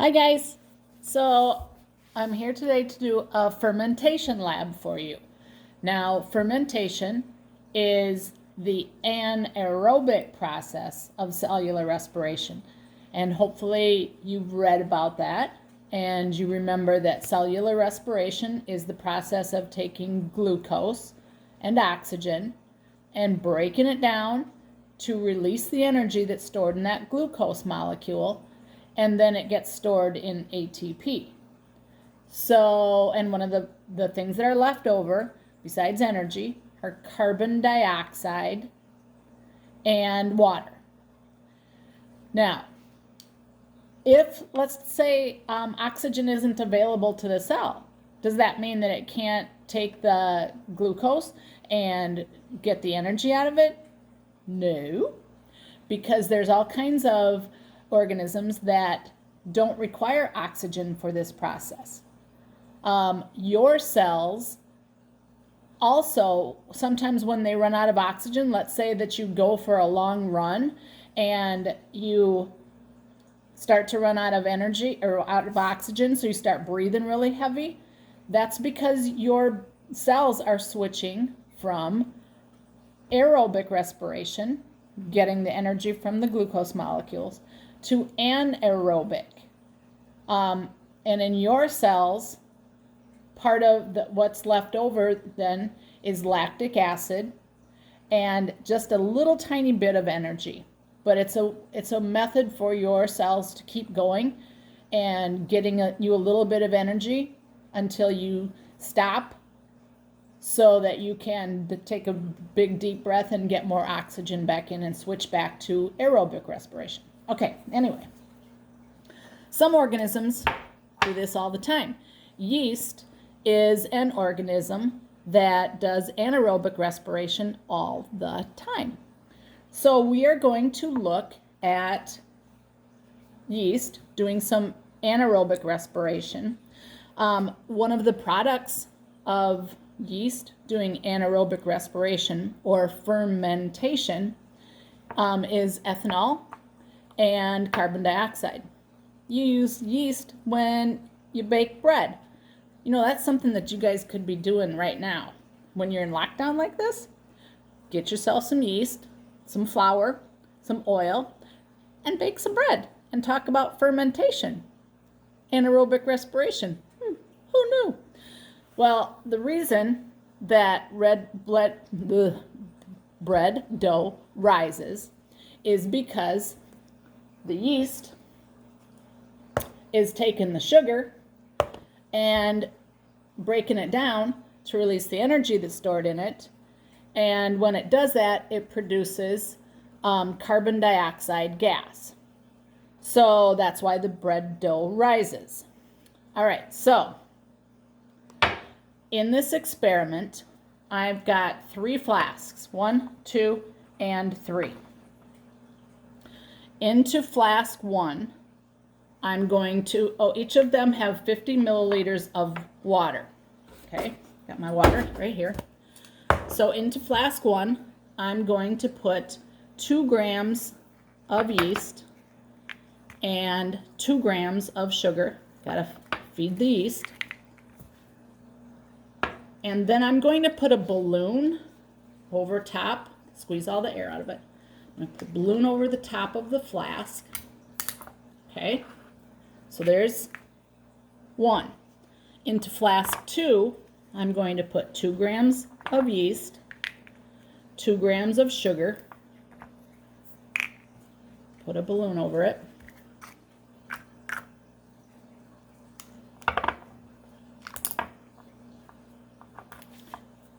Hi guys, so I'm here today to do a fermentation lab for you. Now fermentation is the anaerobic process of cellular respiration, and hopefully you've read about that and you remember that cellular respiration is the process of taking glucose and oxygen and breaking it down to release the energy that's stored in that glucose molecule, and then it gets stored in ATP. So, and one of the things that are left over, besides energy, are carbon dioxide and water. Now, if, let's say, oxygen isn't available to the cell, does that mean that it can't take the glucose and get the energy out of it? No, because there's all kinds of organisms that don't require oxygen for this process. Your cells also, sometimes when they run out of oxygen, let's say that you go for a long run and you start to run out of energy or out of oxygen, so you start breathing really heavy, that's because your cells are switching from aerobic respiration, getting the energy from the glucose molecules, to anaerobic. And in your cells, part of what's left over then is lactic acid and just a little tiny bit of energy. But it's a method for your cells to keep going and getting you a little bit of energy until you stop, so that you can take a big deep breath and get more oxygen back in and switch back to aerobic respiration. Okay, anyway, some organisms do this all the time. Yeast is an organism that does anaerobic respiration all the time. So we are going to look at yeast doing some anaerobic respiration. One of the products of yeast doing anaerobic respiration or fermentation is ethanol and carbon dioxide. You use yeast when you bake bread. You know, that's something that you guys could be doing right now. When you're in lockdown like this, get yourself some yeast, some flour, some oil, and bake some bread and talk about fermentation, anaerobic respiration. Who knew? Well, the reason that bread dough rises is because the yeast is taking the sugar and breaking it down to release the energy that's stored in it. And when it does that, it produces carbon dioxide gas. So that's why the bread dough rises. All right, so in this experiment, I've got 3 flasks, 1, 2, and 3. Into flask 1, I'm going to, each of them have 50 milliliters of water. Okay, got my water right here. So into flask 1, I'm going to put 2 grams of yeast and 2 grams of sugar. Gotta feed the yeast. And then I'm going to put a balloon over top, squeeze all the air out of it. I'm going to put a balloon over the top of the flask. Okay, so there's 1. Into flask 2, I'm going to put 2 grams of yeast, 2 grams of sugar, put a balloon over it.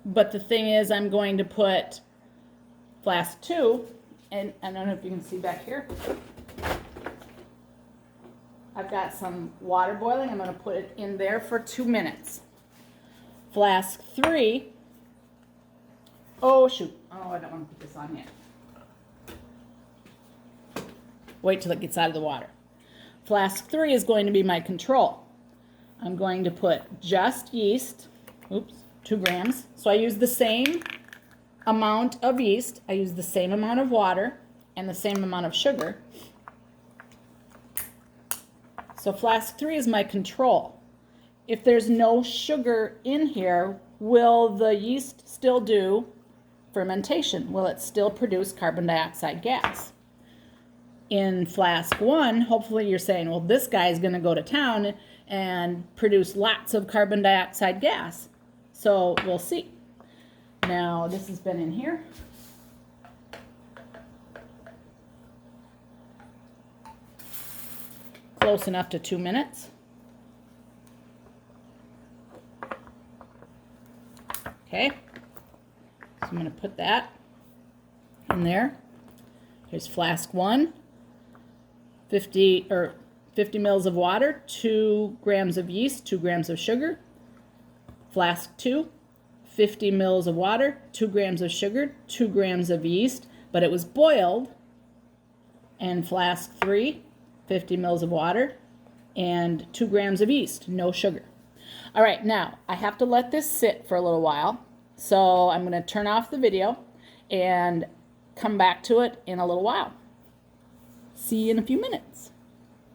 But the thing is, I'm going to put flask 2, and I don't know if you can see back here. I've got some water boiling. I'm going to put it in there for 2 minutes. Flask 3, oh shoot, I don't want to put this on yet. Wait till it gets out of the water. Flask 3 is going to be my control. I'm going to put just yeast, 2 grams. So I use the same amount of yeast, I use the same amount of water, and the same amount of sugar. So flask 3 is my control. If there's no sugar in here, will the yeast still do fermentation? Will it still produce carbon dioxide gas? In flask 1, hopefully you're saying, well, this guy is going to go to town and produce lots of carbon dioxide gas. So we'll see. Now, this has been in here. Close enough to 2 minutes. Okay, so I'm going to put that in there. Here's flask 1, 50 mils of water, 2 grams of yeast, 2 grams of sugar. Flask 2, 50 mils of water, 2 grams of sugar, 2 grams of yeast, but it was boiled. And flask 3, 50 mils of water and 2 grams of yeast, no sugar. All right, now I have to let this sit for a little while, so I'm going to turn off the video and come back to it in a little while. See you in a few minutes.